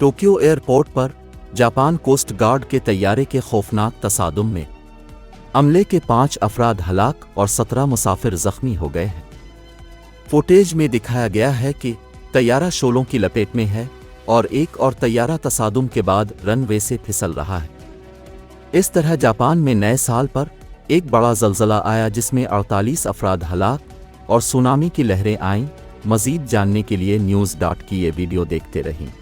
Tokyo airport पर Japan coast guard के तैयारे के खौफनाक तसादुम में अमले के 5 अफराद हलाक और 17 मुसाफिर जख्मी हो गए हैं। फुटेज में दिखाया गया है कि तैयारा शोलों की लपेट में है और एक और तैयारा तसादुम के बाद रनवे से फिसल रहा है। इस तरह जापान में नए साल पर एक बड़ा ज़लज़ला आया जिसमें 48 अफराद हलाक और सुनामी की लहरें आईं। मज़ीद जानने के लिए न्यूज़.की ये वीडियो देखते रहें।